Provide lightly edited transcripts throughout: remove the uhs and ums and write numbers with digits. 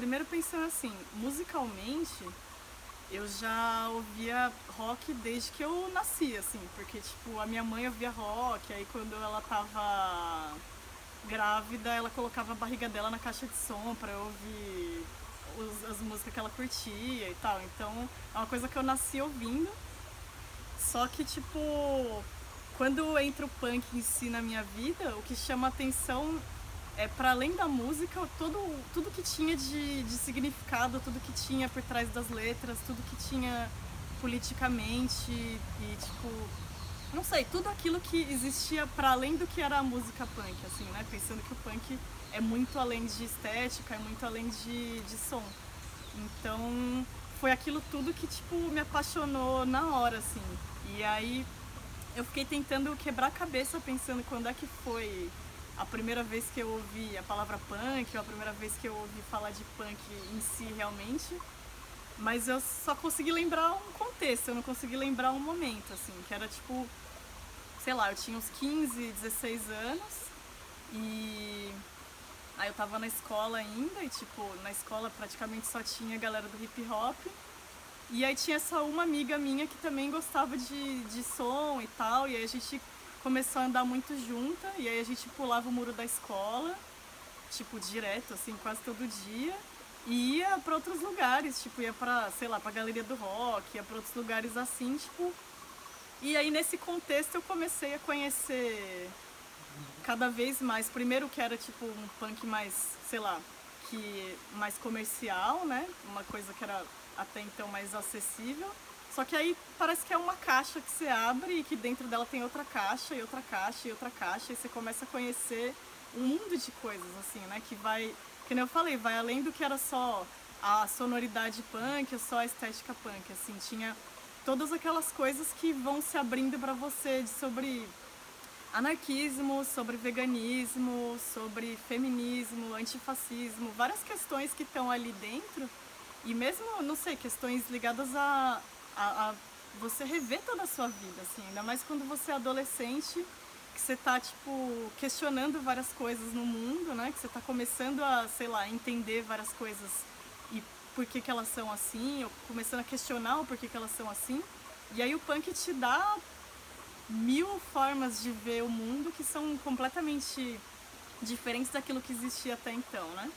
primeiro pensando assim, musicalmente, eu já ouvia rock desde que eu nasci, assim, porque, tipo, a minha mãe ouvia rock, aí quando ela tava grávida, ela colocava a barriga dela na caixa de som pra eu ouvir as músicas que ela curtia e tal. Então, é uma coisa que eu nasci ouvindo, só que, tipo, quando entra o punk em si na minha vida, o que chama atenção é, para além da música, tudo que tinha de significado, tudo que tinha por trás das letras, tudo que tinha politicamente e, tipo, não sei, tudo aquilo que existia para além do que era a música punk, assim, né? Pensando que o punk é muito além de estética, é muito além de som. Então, foi aquilo tudo que, tipo, me apaixonou na hora, assim. E aí, eu fiquei tentando quebrar a cabeça pensando quando é que foi a primeira vez que eu ouvi a palavra punk, ou a primeira vez que eu ouvi falar de punk em si realmente. Mas eu só consegui lembrar um contexto, eu não consegui lembrar um momento, assim, que era tipo, sei lá, eu tinha uns 15, 16 anos e aí eu tava na escola ainda e, tipo, na escola praticamente só tinha a galera do hip hop. E aí tinha essa uma amiga minha que também gostava de som e tal, e aí a gente começou a andar muito junta, e aí a gente pulava o muro da escola, tipo, direto, assim, quase todo dia, e ia pra outros lugares, tipo, ia pra, sei lá, pra Galeria do Rock, ia pra outros lugares assim, tipo, e aí nesse contexto eu comecei a conhecer cada vez mais, primeiro que era tipo um punk mais, sei lá, que mais comercial, né? Uma coisa que era até então mais acessível. Só que aí parece que é uma caixa que você abre e que dentro dela tem outra caixa e outra caixa e outra caixa e você começa a conhecer um mundo de coisas assim, né? Que vai, que nem eu falei, vai além do que era só a sonoridade punk ou só a estética punk, assim, tinha todas aquelas coisas que vão se abrindo para você sobre anarquismo, sobre veganismo, sobre feminismo, antifascismo, várias questões que estão ali dentro e mesmo, não sei, questões ligadas a você rever toda a sua vida, assim, ainda mais quando você é adolescente, que você tá, tipo, questionando várias coisas no mundo, né, que você tá começando a, sei lá, entender várias coisas e por que elas são assim, ou começando a questionar o porquê que elas são assim, e aí o punk te dá mil formas de ver o mundo que são completamente diferentes daquilo que existia até então, né?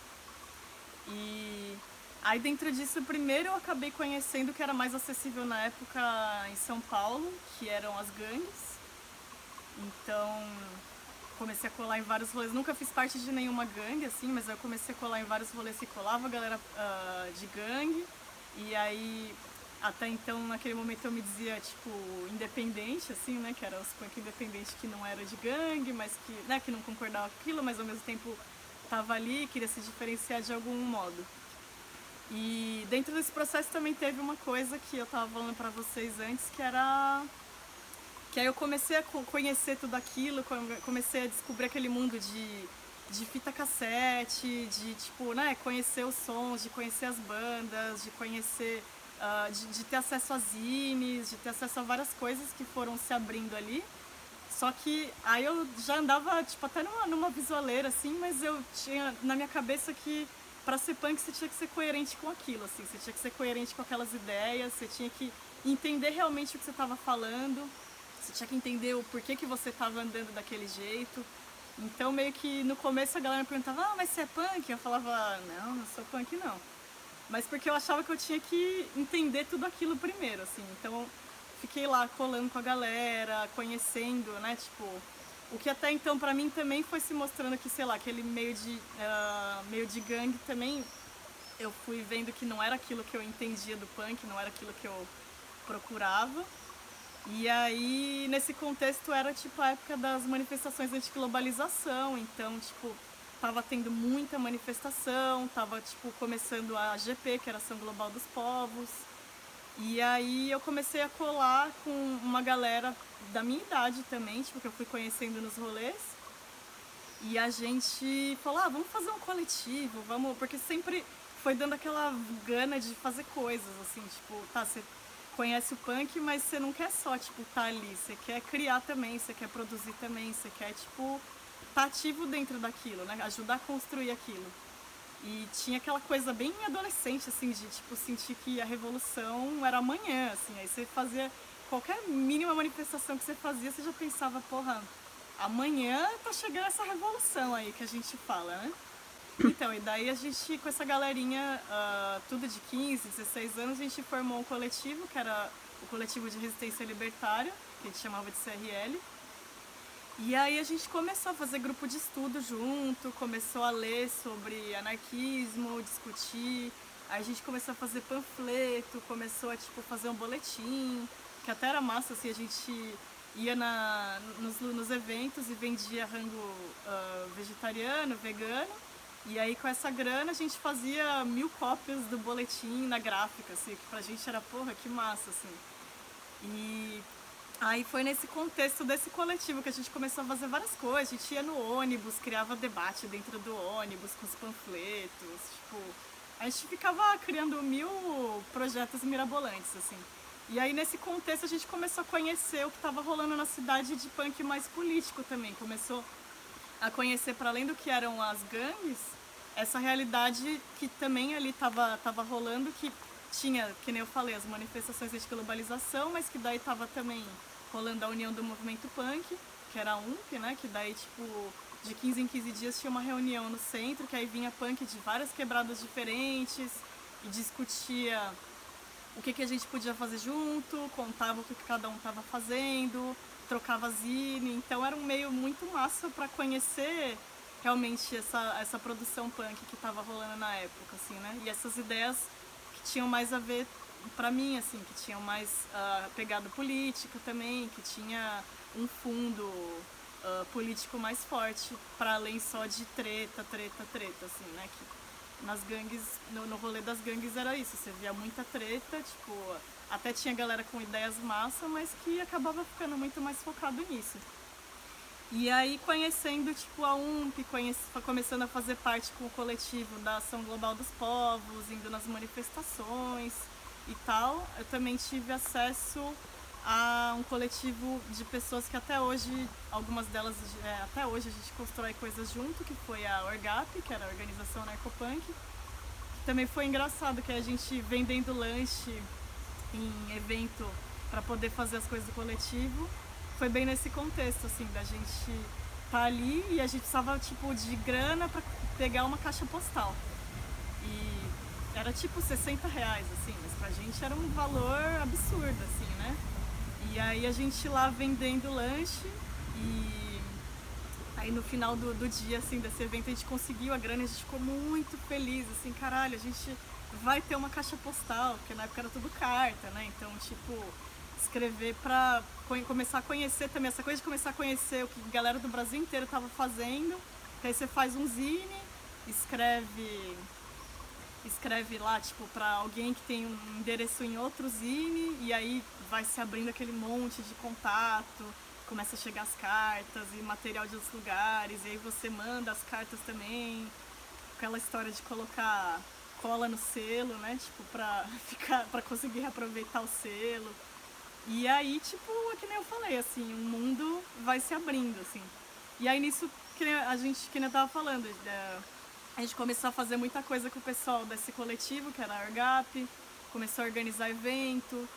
E aí dentro disso, primeiro eu acabei conhecendo o que era mais acessível na época em São Paulo, que eram as gangues. Então comecei a colar em vários rolês. Nunca fiz parte de nenhuma gangue, assim, mas eu comecei a colar em vários rolês que colava a galera de gangue. E aí, até então, naquele momento eu me dizia, tipo, independente, assim, né? Que era os punk independente que não era de gangue, mas que, né, que não concordava com aquilo, mas ao mesmo tempo tava ali e queria se diferenciar de algum modo. E dentro desse processo também teve uma coisa que eu tava falando pra vocês antes, que era que aí eu comecei a conhecer tudo aquilo, comecei a descobrir aquele mundo de fita cassete, de tipo, né, conhecer os sons, de conhecer as bandas, de conhecer, de ter acesso a zines, de ter acesso a várias coisas que foram se abrindo ali. Só que aí eu já andava, tipo, até numa visualeira, assim, mas eu tinha na minha cabeça que pra ser punk você tinha que ser coerente com aquilo, assim, você tinha que ser coerente com aquelas ideias, você tinha que entender realmente o que você estava falando, você tinha que entender o porquê que você estava andando daquele jeito. Então, meio que no começo a galera me perguntava, ah, mas você é punk? Eu falava, não, não sou punk não. Mas porque eu achava que eu tinha que entender tudo aquilo primeiro, assim. Então, fiquei lá colando com a galera, conhecendo, né, tipo, o que até então pra mim também foi se mostrando que, sei lá, aquele meio de gangue também, eu fui vendo que não era aquilo que eu entendia do punk, não era aquilo que eu procurava. E aí, nesse contexto, era tipo a época das manifestações anti-globalização, então, tipo, tava tendo muita manifestação, tava, tipo, começando a AGP, que era a Ação Global dos Povos. E aí eu comecei a colar com uma galera da minha idade também, tipo, que eu fui conhecendo nos rolês. E a gente falou, ah, vamos fazer um coletivo, vamos, porque sempre foi dando aquela gana de fazer coisas, assim, tipo, tá, você conhece o punk, mas você não quer só, tipo, tá ali, você quer criar também, você quer produzir também, você quer, tipo, tá ativo dentro daquilo, né, ajudar a construir aquilo. E tinha aquela coisa bem adolescente, assim, de tipo, sentir que a revolução era amanhã, assim. Aí você fazia qualquer mínima manifestação que você fazia, você já pensava, porra, amanhã tá chegando essa revolução aí que a gente fala, né? Então, e daí a gente, com essa galerinha, tudo de 15, 16 anos, a gente formou um coletivo, que era o Coletivo de Resistência Libertária, que a gente chamava de CRL. E aí a gente começou a fazer grupo de estudo junto, começou a ler sobre anarquismo, discutir. Aí a gente começou a fazer panfleto, começou a tipo fazer um boletim, que até era massa, assim, a gente ia nos eventos e vendia rango vegetariano, vegano. E aí com essa grana a gente fazia 1000 cópias do boletim na gráfica, assim, que pra gente era, porra, que massa, assim. E aí foi nesse contexto desse coletivo que a gente começou a fazer várias coisas. A gente ia no ônibus, criava debate dentro do ônibus com os panfletos, tipo, a gente ficava criando 1000 projetos mirabolantes, assim. E aí nesse contexto a gente começou a conhecer o que estava rolando na cidade de punk mais político também. Começou a conhecer, para além do que eram as gangues, essa realidade que também ali tava rolando, que tinha, que nem eu falei, as manifestações de globalização, mas que daí tava também rolando a união do movimento punk, que era a UMP, né, que daí, tipo, de 15 em 15 dias tinha uma reunião no centro, que aí vinha punk de várias quebradas diferentes e discutia o que a gente podia fazer junto, contava o que cada um estava fazendo, trocava zine. Então era um meio muito massa para conhecer realmente essa produção punk que estava rolando na época, assim, né? E essas ideias que tinham mais a ver para mim, assim, que tinham mais pegada política também, que tinha um fundo político mais forte, para além só de treta, assim, né? Que nas gangues, no rolê das gangues era isso, você via muita treta, tipo, até tinha galera com ideias massa, mas que acabava ficando muito mais focado nisso. E aí conhecendo tipo a UMP, começando a fazer parte com o coletivo da Ação Global dos Povos, indo nas manifestações e tal, eu também tive acesso a um coletivo de pessoas que até hoje, algumas delas, até hoje a gente constrói coisas junto, que foi a Orgap, que era a Organização Narcopunk. Também foi engraçado que a gente vendendo lanche em evento para poder fazer as coisas do coletivo. Foi bem nesse contexto, assim, da gente tá ali e a gente precisava, tipo, de grana para pegar uma caixa postal. E era tipo R$ 60, assim, mas pra gente era um valor absurdo, assim, né? E aí a gente lá vendendo lanche e aí no final do dia, assim, desse evento a gente conseguiu a grana e a gente ficou muito feliz, assim, caralho, a gente vai ter uma caixa postal, porque na época era tudo carta, né? Então, tipo, escrever pra começar a conhecer também, essa coisa de começar a conhecer o que a galera do Brasil inteiro tava fazendo, que aí você faz um zine, escreve lá, tipo, pra alguém que tem um endereço em outro zine, e aí vai se abrindo aquele monte de contato, começa a chegar as cartas e material de outros lugares, e aí você manda as cartas também, aquela história de colocar cola no selo, né, tipo, pra conseguir reaproveitar o selo. E aí, tipo, é que nem eu falei, assim, o mundo vai se abrindo, assim. E aí nisso, que nem eu tava falando, a gente começou a fazer muita coisa com o pessoal desse coletivo, que era a Orgap, começou a organizar evento.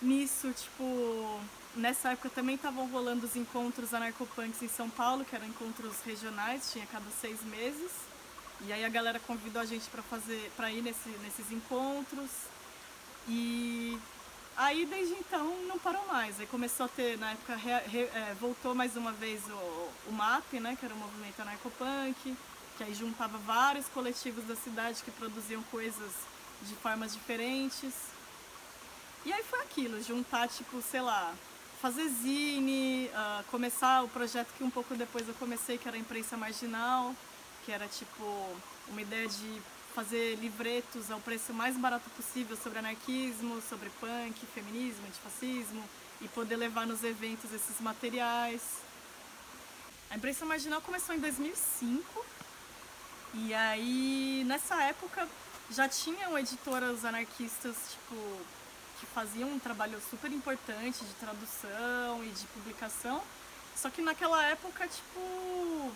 Nisso, tipo, nessa época também estavam rolando os encontros anarcopunks em São Paulo, que eram encontros regionais, tinha cada 6 meses. E aí a galera convidou a gente para ir nesses encontros. E aí desde então não parou mais. Aí começou a ter, na época, voltou mais uma vez o MAP, né, que era o movimento anarcopunk, que aí juntava vários coletivos da cidade que produziam coisas de formas diferentes. E aí foi aquilo, juntar, tipo, sei lá, fazer zine, começar o projeto que um pouco depois eu comecei, que era a Imprensa Marginal, que era, tipo, uma ideia de fazer livretos ao preço mais barato possível sobre anarquismo, sobre punk, feminismo, antifascismo, e poder levar nos eventos esses materiais. A Imprensa Marginal começou em 2005, e aí, nessa época, já tinham editoras anarquistas, tipo, que faziam um trabalho super importante de tradução e de publicação. Só que naquela época, tipo,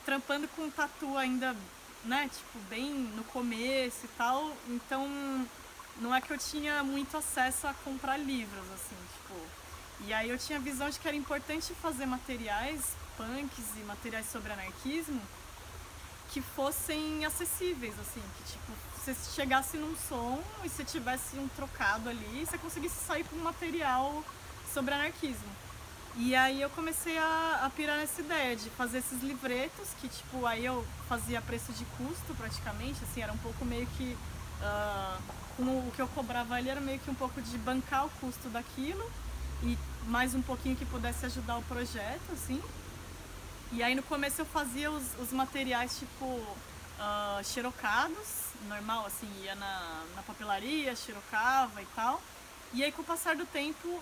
trampando com tatu ainda né, tipo, bem no começo e tal, então não é que eu tinha muito acesso a comprar livros, assim, tipo. E aí eu tinha a visão de que era importante fazer materiais punks e materiais sobre anarquismo que fossem acessíveis, assim, que tipo, você chegasse num som e você tivesse um trocado ali, você conseguisse sair com um material sobre anarquismo. E aí eu comecei a pirar nessa ideia de fazer esses livretos, que tipo, aí eu fazia preço de custo praticamente, assim, era um pouco meio que. Uh, o que eu cobrava ali era meio que um pouco de bancar o custo daquilo e mais um pouquinho que pudesse ajudar o projeto, assim. E aí no começo eu fazia os materiais tipo xerocados, normal, assim, ia na papelaria, xerocava e tal. E aí com o passar do tempo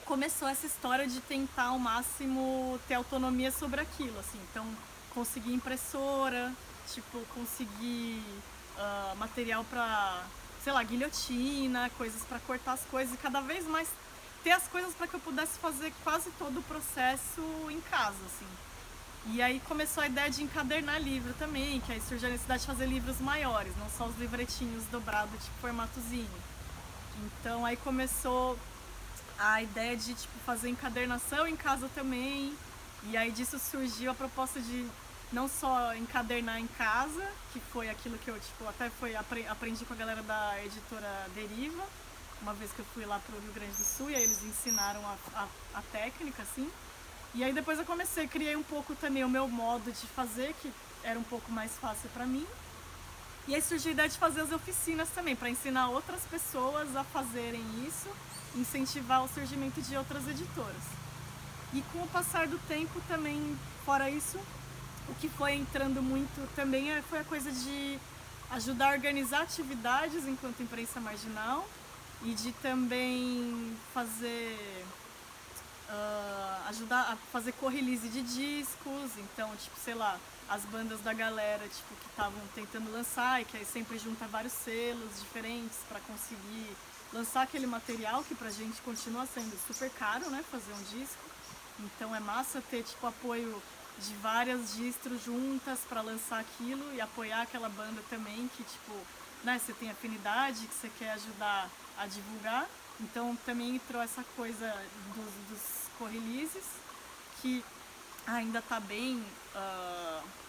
começou essa história de tentar ao máximo ter autonomia sobre aquilo, assim. Então conseguir impressora, tipo, conseguir material pra, sei lá, guilhotina, coisas pra cortar as coisas e cada vez mais ter as coisas para que eu pudesse fazer quase todo o processo em casa, assim. E aí começou a ideia de encadernar livro também, que aí surgiu a necessidade de fazer livros maiores, não só os livretinhos dobrados, tipo formatozinho. Então aí começou a ideia de tipo fazer encadernação em casa também. E aí disso surgiu a proposta de não só encadernar em casa, que foi aquilo que eu tipo até aprendi com a galera da editora Deriva, uma vez que eu fui lá pro Rio Grande do Sul e aí eles ensinaram a técnica, assim. E aí depois eu criei um pouco também o meu modo de fazer, que era um pouco mais fácil pra mim. E aí surgiu a ideia de fazer as oficinas também, para ensinar outras pessoas a fazerem isso, incentivar o surgimento de outras editoras. E com o passar do tempo também, fora isso, o que foi entrando muito também foi a coisa de ajudar a organizar atividades enquanto imprensa marginal e de também fazer ajudar a fazer co-release de discos, então, tipo, sei lá, as bandas da galera, tipo, que estavam tentando lançar e que aí sempre junta vários selos diferentes para conseguir lançar aquele material que pra gente continua sendo super caro, né, fazer um disco. Então é massa ter, tipo, apoio de várias distros juntas para lançar aquilo e apoiar aquela banda também que, tipo, né, você tem afinidade, que você quer ajudar a divulgar. Então também entrou essa coisa dos co-releases, que ainda tá bem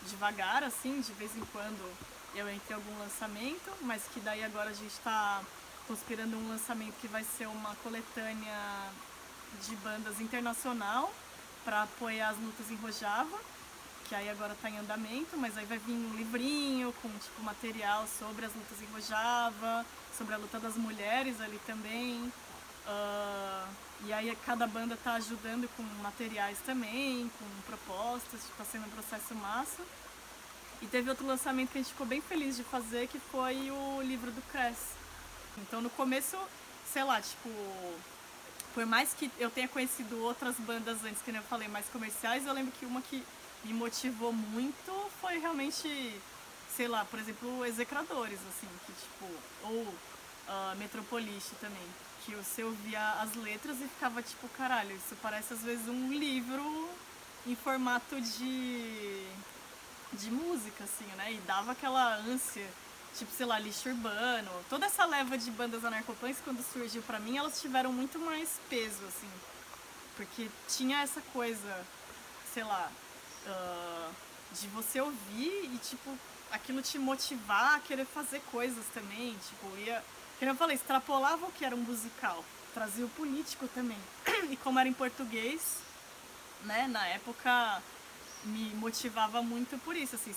devagar, assim, de vez em quando eu entro em algum lançamento, mas que daí agora a gente tá conspirando um lançamento que vai ser uma coletânea de bandas internacional para apoiar as lutas em Rojava, que aí agora tá em andamento, mas aí vai vir um livrinho com tipo material sobre as lutas em Rojava, sobre a luta das mulheres ali também. E aí cada banda tá ajudando com materiais também, com propostas, tá sendo um processo massa. E teve outro lançamento que a gente ficou bem feliz de fazer, que foi o livro do Cres. Então no começo, sei lá, tipo, por mais que eu tenha conhecido outras bandas antes, que nem eu falei, mais comerciais, eu lembro que uma que me motivou muito foi realmente, sei lá, por exemplo, Execradores, assim, que tipo, ou Metropoliste também, que você ouvia as letras e ficava tipo, caralho, isso parece às vezes um livro em formato de música, assim, né? E dava aquela ânsia, tipo, sei lá, Lixo Urbano. Toda essa leva de bandas anarcopunks, quando surgiu pra mim, elas tiveram muito mais peso, assim. Porque tinha essa coisa, sei lá, de você ouvir e, tipo, aquilo te motivar a querer fazer coisas também. Tipo, ia, como eu falei, extrapolava o que era um musical. Trazia o político também. E como era em português, né, na época me motivava muito por isso, assim,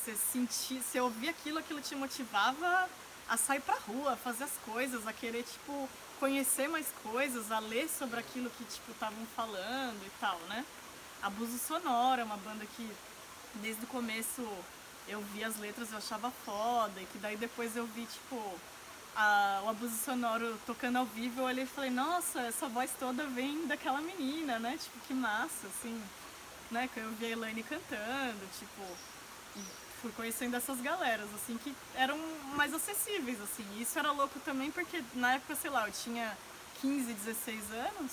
você ouvia aquilo, aquilo te motivava a sair pra rua, a fazer as coisas, a querer, tipo, conhecer mais coisas, a ler sobre aquilo que, tipo, estavam falando e tal, né? Abuso Sonoro é uma banda que, desde o começo, eu vi as letras e eu achava foda, e que daí depois eu vi, tipo, o Abuso Sonoro tocando ao vivo, eu olhei e falei, nossa, essa voz toda vem daquela menina, né? Tipo, que massa, assim, né? Que eu vi a Elaine cantando, tipo, e fui conhecendo essas galeras, assim, que eram mais acessíveis, assim. E isso era louco também porque na época, sei lá, eu tinha 15, 16 anos,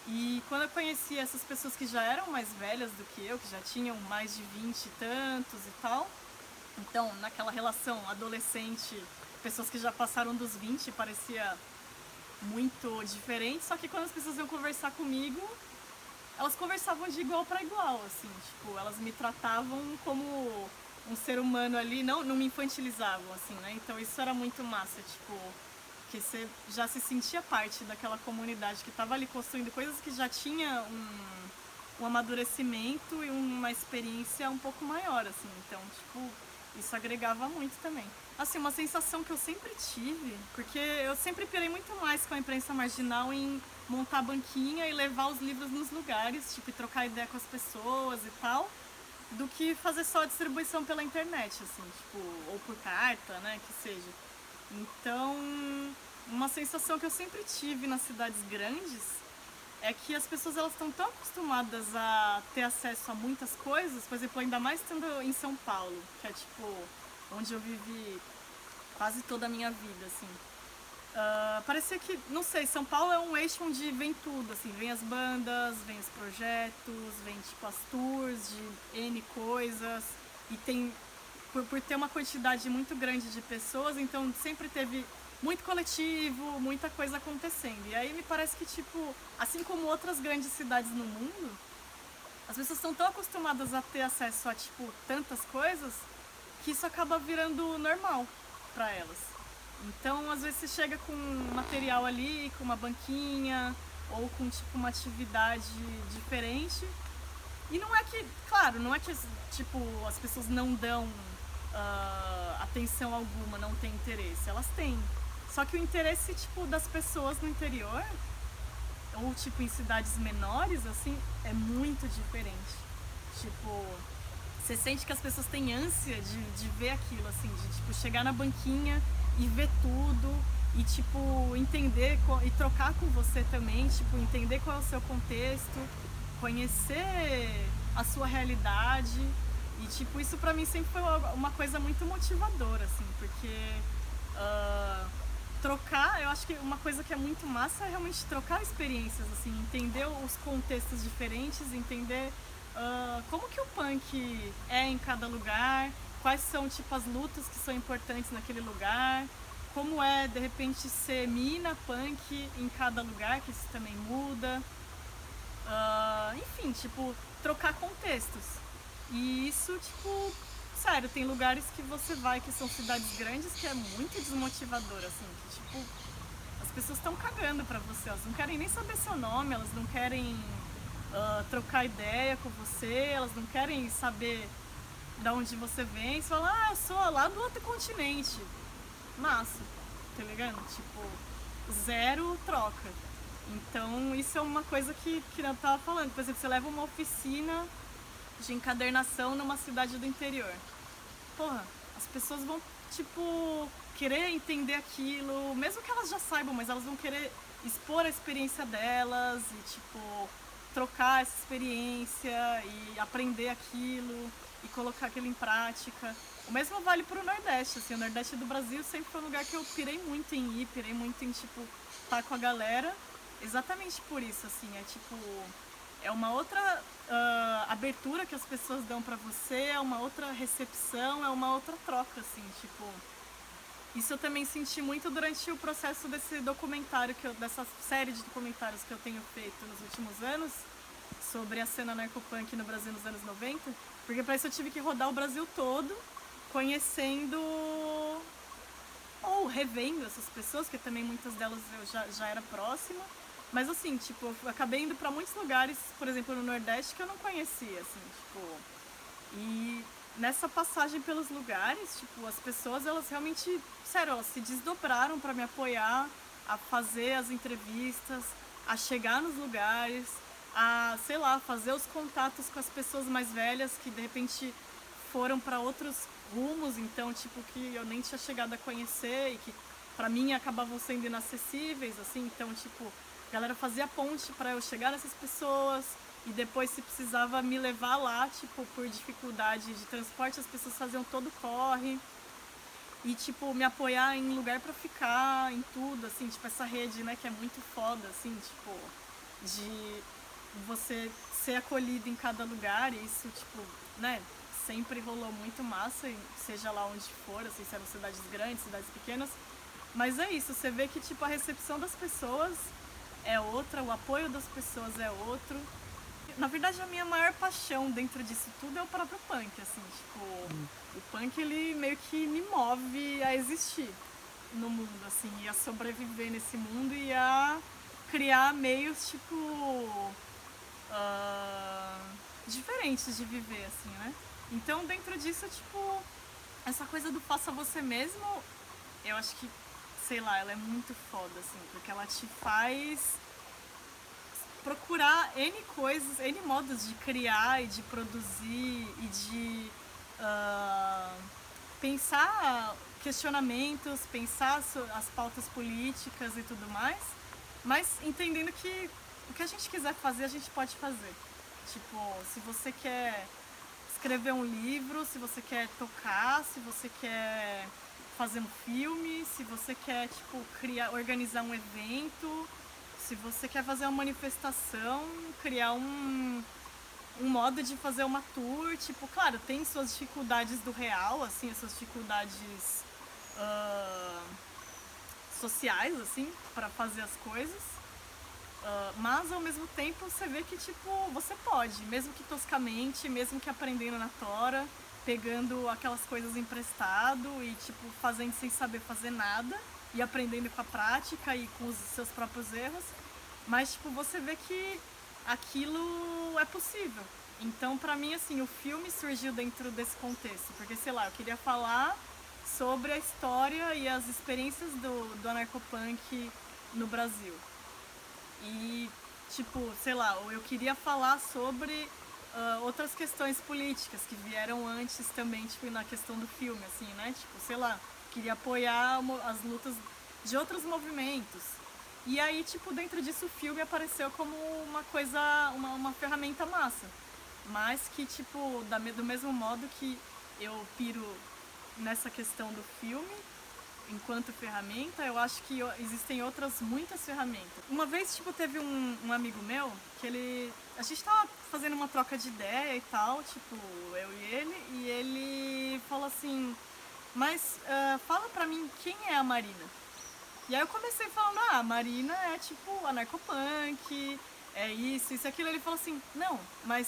e quando eu conheci essas pessoas que já eram mais velhas do que eu, que já tinham mais de 20 e tantos e tal, Então, naquela relação adolescente, pessoas que já passaram dos 20, parecia muito diferente, só que quando as pessoas iam conversar comigo, elas conversavam de igual para igual, assim, tipo, elas me tratavam como um ser humano ali, não me infantilizavam, assim, né? Então isso era muito massa, tipo, que você já se sentia parte daquela comunidade que estava ali construindo coisas que já tinha um amadurecimento e uma experiência um pouco maior, assim. Então, tipo, isso agregava muito também. Assim, uma sensação que eu sempre tive, porque eu sempre pirei muito mais com a imprensa marginal em montar banquinha e levar os livros nos lugares, tipo, e trocar ideia com as pessoas e tal, do que fazer só a distribuição pela internet, assim, tipo, ou por carta, né, que seja. Então, uma sensação que eu sempre tive nas cidades grandes é que as pessoas elas estão tão acostumadas a ter acesso a muitas coisas, por exemplo, ainda mais estando em São Paulo, que é tipo onde eu vivi quase toda a minha vida, assim. Parecia que, não sei, São Paulo é um eixo onde vem tudo, assim, vem as bandas, vem os projetos, vem tipo as tours de N coisas, e tem, por ter uma quantidade muito grande de pessoas, então sempre teve muito coletivo, muita coisa acontecendo. E aí me parece que, tipo, assim como outras grandes cidades no mundo, as pessoas estão tão acostumadas a ter acesso a, tipo, tantas coisas, que isso acaba virando normal para elas. Então, às vezes você chega com um material ali, com uma banquinha, ou com, tipo, uma atividade diferente, e não é que, claro, não é que, tipo, as pessoas não dão atenção alguma, não têm interesse. Elas têm. Só que o interesse, tipo, das pessoas no interior, ou, tipo, em cidades menores, assim, é muito diferente. Tipo, você sente que as pessoas têm ânsia de ver aquilo, assim, de, tipo, chegar na banquinha e ver tudo, e, tipo, entender e trocar com você também, tipo, entender qual é o seu contexto, conhecer a sua realidade. E, tipo, isso pra mim sempre foi uma coisa muito motivadora, assim, porque trocar, eu acho que uma coisa que é muito massa é realmente trocar experiências, assim, entender os contextos diferentes, entender como que o punk é em cada lugar, quais são, tipo, as lutas que são importantes naquele lugar, como é, de repente, ser mina punk em cada lugar, que isso também muda. Enfim, tipo, trocar contextos. E isso, tipo, sério, tem lugares que você vai que são cidades grandes que é muito desmotivador, assim, que tipo, as pessoas estão cagando pra você, elas não querem nem saber seu nome, elas não querem trocar ideia com você, elas não querem saber de onde você vem, você fala, ah, eu sou lá do outro continente. Massa, tá ligado? Tipo, zero troca. Então, isso é uma coisa que eu tava falando. Por exemplo, você leva uma oficina de encadernação numa cidade do interior. Porra, as pessoas vão, tipo, querer entender aquilo, mesmo que elas já saibam, mas elas vão querer expor a experiência delas e, tipo, trocar essa experiência e aprender aquilo e colocar aquilo em prática. O mesmo vale pro Nordeste, assim, o Nordeste do Brasil sempre foi um lugar que eu pirei muito em ir, pirei muito em, tipo, estar com a galera, exatamente por isso, assim, é tipo, é uma outra abertura que as pessoas dão pra você, é uma outra recepção, é uma outra troca, assim, tipo. Isso eu também senti muito durante o processo desse documentário, dessa série de documentários que eu tenho feito nos últimos anos, sobre a cena narcopunk no Brasil nos anos 90, porque pra isso eu tive que rodar o Brasil todo, conhecendo ou revendo essas pessoas, que também muitas delas eu já era próxima. Mas assim, tipo, eu acabei indo pra muitos lugares, por exemplo, no Nordeste, que eu não conhecia, assim, tipo. E nessa passagem pelos lugares, tipo, as pessoas, elas realmente, sério, elas se desdobraram pra me apoiar a fazer as entrevistas, a chegar nos lugares, a, sei lá, fazer os contatos com as pessoas mais velhas que de repente foram pra outros rumos, então, tipo, que eu nem tinha chegado a conhecer e que pra mim acabavam sendo inacessíveis, assim, então, tipo, a galera fazia ponte pra eu chegar nessas pessoas e depois, se precisava me levar lá, tipo, por dificuldade de transporte, as pessoas faziam todo o corre e, tipo, me apoiar em lugar pra ficar, em tudo, assim, tipo, essa rede, né, que é muito foda, assim, tipo, de você ser acolhido em cada lugar e isso, tipo, né, sempre rolou muito massa, seja lá onde for, assim, se eram cidades grandes, cidades pequenas. Mas é isso, você vê que tipo, a recepção das pessoas é outra, o apoio das pessoas é outro. Na verdade, a minha maior paixão dentro disso tudo é o próprio punk, assim, tipo, o punk ele meio que me move a existir no mundo, assim, e a sobreviver nesse mundo e a criar meios, tipo, ah, diferentes de viver, assim, né? Então, dentro disso, tipo, essa coisa do faça você mesmo, eu acho que, sei lá, ela é muito foda, assim, porque ela te faz procurar N coisas, N modos de criar e de produzir e de pensar questionamentos, pensar as pautas políticas e tudo mais, mas entendendo que o que a gente quiser fazer, a gente pode fazer. Tipo, se você quer escrever um livro, se você quer tocar, se você quer fazer um filme, se você quer, tipo, organizar um evento, se você quer fazer uma manifestação, criar um modo de fazer uma tour, tipo, claro, tem suas dificuldades do real, assim, as suas dificuldades uh, sociais, assim, para fazer as coisas. Mas ao mesmo tempo você vê que tipo você pode, mesmo que toscamente, mesmo que aprendendo na tora, pegando aquelas coisas emprestado e tipo fazendo sem saber fazer nada e aprendendo com a prática e com os seus próprios erros, mas tipo você vê que aquilo é possível. Então pra mim assim o filme surgiu dentro desse contexto, porque sei lá eu queria falar sobre a história e as experiências do anarcopunk no Brasil. E, tipo, sei lá, ou eu queria falar sobre outras questões políticas que vieram antes também, tipo, na questão do filme, assim, né? Tipo, sei lá, queria apoiar as lutas de outros movimentos. E aí, tipo, dentro disso o filme apareceu como uma coisa, uma ferramenta massa. Mas que, tipo, do mesmo modo que eu piro nessa questão do filme, enquanto ferramenta, eu acho que existem outras muitas ferramentas. Uma vez, tipo, teve um amigo meu que ele... A gente tava fazendo uma troca de ideia e tal, tipo, eu e ele falou assim, mas fala pra mim quem é a Marina. E aí eu comecei falando, a Marina é tipo anarcopunk, é isso e aquilo. Ele falou assim, não, mas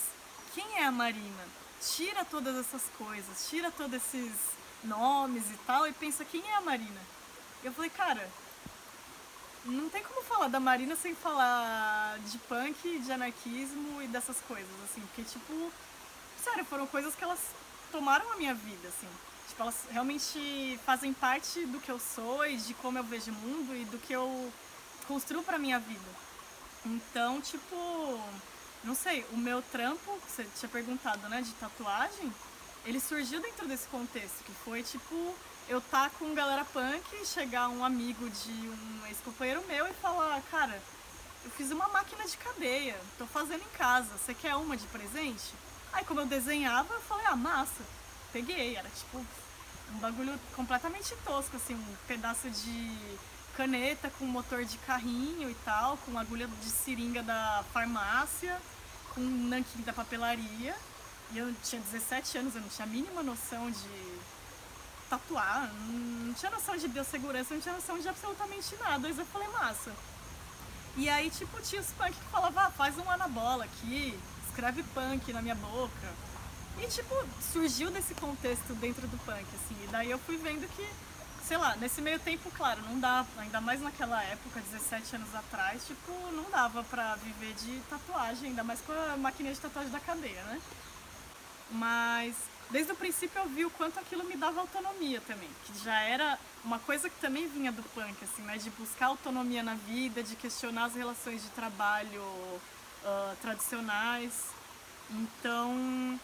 quem é a Marina? Tira todas essas coisas, tira todos esses nomes e tal, e pensa quem é a Marina. Eu falei, cara, não tem como falar da Marina sem falar de punk, de anarquismo e dessas coisas, assim, porque, tipo, sério, foram coisas que elas tomaram a minha vida, assim. Tipo, elas realmente fazem parte do que eu sou e de como eu vejo o mundo e do que eu construo pra minha vida. Então, tipo, não sei, o meu trampo, que você tinha perguntado, né, de tatuagem, ele surgiu dentro desse contexto, que foi, tipo, eu tá com galera punk, chegar um amigo de um ex-companheiro meu e falar, cara, eu fiz uma máquina de cadeia, tô fazendo em casa, você quer uma de presente? Aí como eu desenhava, eu falei, massa. Peguei, era tipo um bagulho completamente tosco, assim, um pedaço de caneta com motor de carrinho e tal, com agulha de seringa da farmácia, com um nanquim da papelaria. E eu tinha 17 anos, eu não tinha a mínima noção de tatuar, não tinha noção de biossegurança, não tinha noção de absolutamente nada. Mas eu falei, massa. E aí, tipo, tinha os punk que falavam, faz um anabola aqui, escreve punk na minha boca. E, tipo, surgiu desse contexto dentro do punk, assim. E daí eu fui vendo que, sei lá, nesse meio tempo, claro, não dá, ainda mais naquela época, 17 anos atrás, tipo, não dava pra viver de tatuagem, ainda mais com a maquininha de tatuagem da cadeia, né? Mas desde o princípio eu vi o quanto aquilo me dava autonomia também, que já era uma coisa que também vinha do punk, assim, né? De buscar autonomia na vida, de questionar as relações de trabalho tradicionais. Então,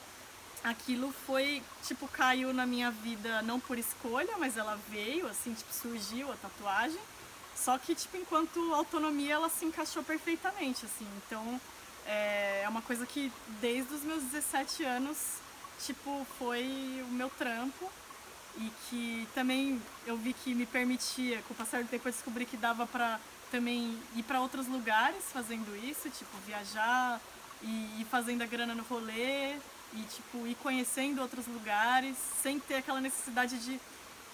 aquilo foi, tipo, caiu na minha vida não por escolha, mas ela veio, assim, tipo, surgiu a tatuagem. Só que, tipo, enquanto autonomia, ela se encaixou perfeitamente, assim. Então, é uma coisa que desde os meus 17 anos, tipo, foi o meu trampo. E que também eu vi que me permitia, com o passar do tempo eu descobri que dava pra também ir pra outros lugares fazendo isso, tipo, viajar e ir fazendo a grana no rolê. e, tipo, ir conhecendo outros lugares sem ter aquela necessidade de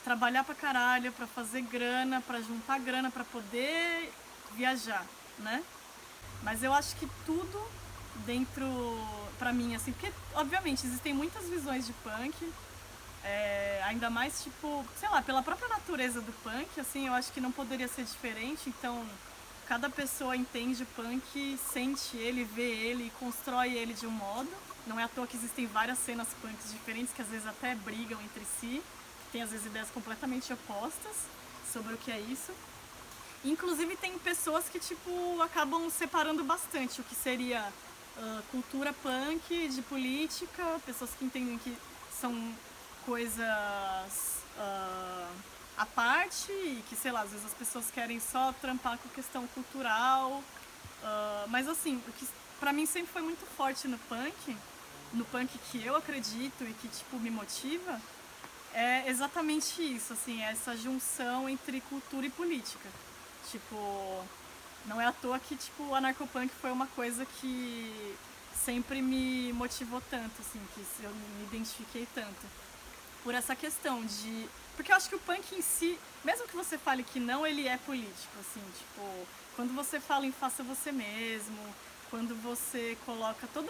trabalhar pra caralho, pra fazer grana, pra juntar grana, pra poder viajar, né? Mas eu acho que tudo dentro, pra mim, assim, porque, obviamente, existem muitas visões de punk, ainda mais, tipo, sei lá, pela própria natureza do punk, assim, eu acho que não poderia ser diferente, então cada pessoa entende o punk, sente ele, vê ele e constrói ele de um modo. Não é à toa que existem várias cenas punks diferentes que às vezes até brigam entre si, que tem às vezes ideias completamente opostas sobre o que é isso. Inclusive tem pessoas que, tipo, acabam separando bastante o que seria cultura punk de política, pessoas que entendem que são coisas à parte e que, sei lá, às vezes as pessoas querem só trampar com questão cultural. Mas assim, o que pra mim sempre foi muito forte no punk que eu acredito e que, tipo, me motiva, é exatamente isso, assim, essa junção entre cultura e política. Tipo, não é à toa que, tipo, o anarcopunk foi uma coisa que sempre me motivou tanto, assim, que eu me identifiquei tanto. Por essa questão de... Porque eu acho que o punk em si, mesmo que você fale que não, ele é político, assim, tipo... Quando você fala em faça você mesmo, quando você coloca todo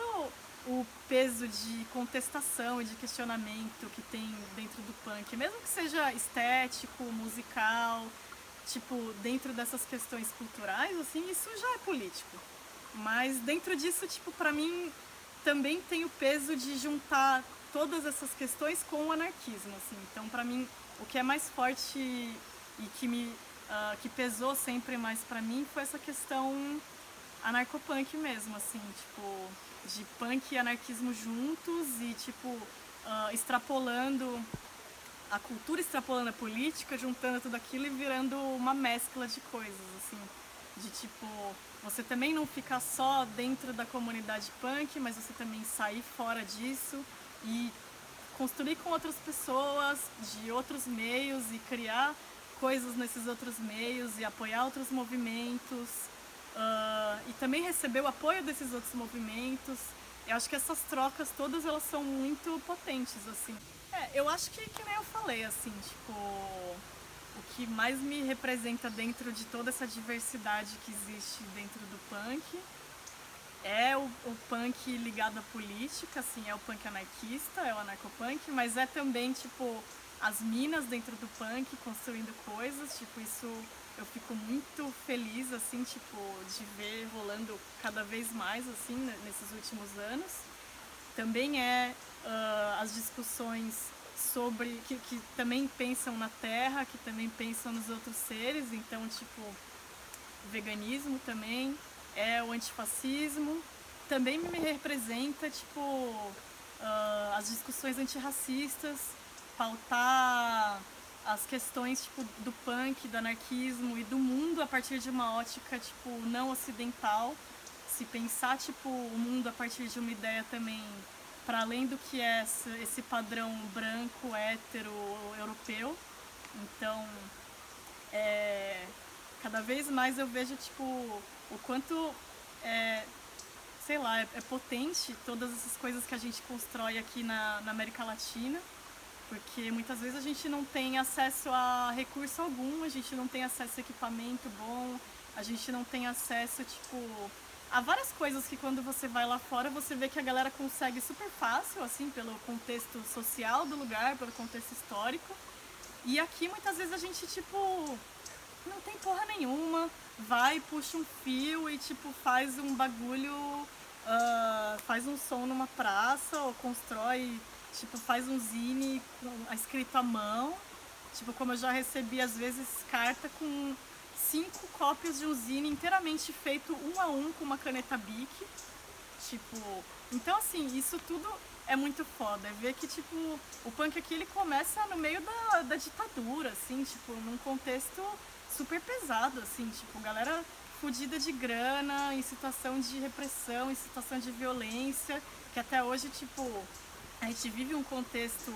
o peso de contestação e de questionamento que tem dentro do punk, mesmo que seja estético, musical, tipo, dentro dessas questões culturais, assim, isso já é político. Mas dentro disso, tipo, pra mim também tem o peso de juntar todas essas questões com o anarquismo, assim. Então, pra mim, o que é mais forte e que pesou sempre mais pra mim foi essa questão anarcopunk mesmo, assim, tipo, de punk e anarquismo juntos e, tipo, extrapolando a cultura, extrapolando a política, juntando tudo aquilo e virando uma mescla de coisas, assim, de tipo, você também não ficar só dentro da comunidade punk, mas você também sair fora disso e construir com outras pessoas de outros meios e criar coisas nesses outros meios e apoiar outros movimentos, e também receber o apoio desses outros movimentos. Eu acho que essas trocas todas elas são muito potentes, assim. Eu acho que nem eu falei, assim, tipo, o que mais me representa dentro de toda essa diversidade que existe dentro do punk é o punk ligado à política, assim, é o punk anarquista, é o anarcopunk, mas é também, tipo, as minas dentro do punk construindo coisas, tipo, isso eu fico muito feliz, assim, tipo, de ver rolando cada vez mais, assim, nesses últimos anos. Também as discussões sobre que também pensam na terra, que também pensam nos outros seres, então tipo veganismo também, é o antifascismo, também me representa tipo as discussões antirracistas, pautar as questões tipo do punk, do anarquismo e do mundo a partir de uma ótica tipo não ocidental, se pensar tipo o mundo a partir de uma ideia também para além do que é esse padrão branco, hétero, europeu. Então, cada vez mais eu vejo tipo o quanto sei lá, é potente todas essas coisas que a gente constrói aqui na América Latina, porque muitas vezes a gente não tem acesso a recurso algum, a gente não tem acesso a equipamento bom, a gente não tem acesso, tipo, a várias coisas que quando você vai lá fora você vê que a galera consegue super fácil, assim, pelo contexto social do lugar, pelo contexto histórico. E aqui muitas vezes a gente, tipo, não tem porra nenhuma, vai, puxa um fio e, tipo, faz um bagulho, faz um som numa praça ou constrói, tipo, faz um zine escrito à mão. Tipo, como eu já recebi, às vezes, carta com 5 cópias de um zine inteiramente feito um a um com uma caneta Bic. Tipo, então assim, isso tudo é muito foda. É ver que, tipo, o punk aqui ele começa no meio da ditadura, assim, tipo, num contexto super pesado, assim, tipo, galera fudida de grana, em situação de repressão, em situação de violência, que até hoje, tipo, a gente vive um contexto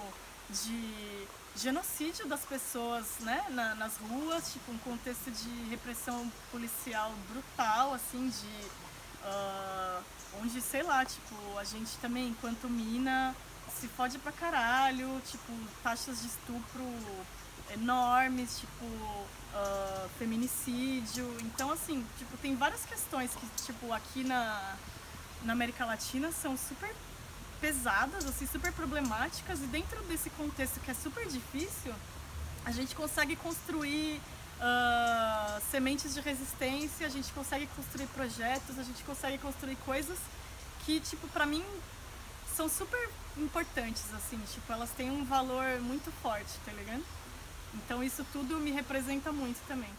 de genocídio das pessoas, né, nas ruas, tipo, um contexto de repressão policial brutal, assim, de ah, onde, sei lá, tipo, a gente também, enquanto mina, se fode pra caralho, tipo, taxas de estupro enormes, tipo, feminicídio. Então, assim, tipo, tem várias questões que, tipo, aqui na América Latina são super pesadas, assim, super problemáticas, e dentro desse contexto que é super difícil, a gente consegue construir sementes de resistência, a gente consegue construir projetos, a gente consegue construir coisas que, tipo, pra mim são super importantes, assim, tipo, elas têm um valor muito forte, tá ligado? Então isso tudo me representa muito também.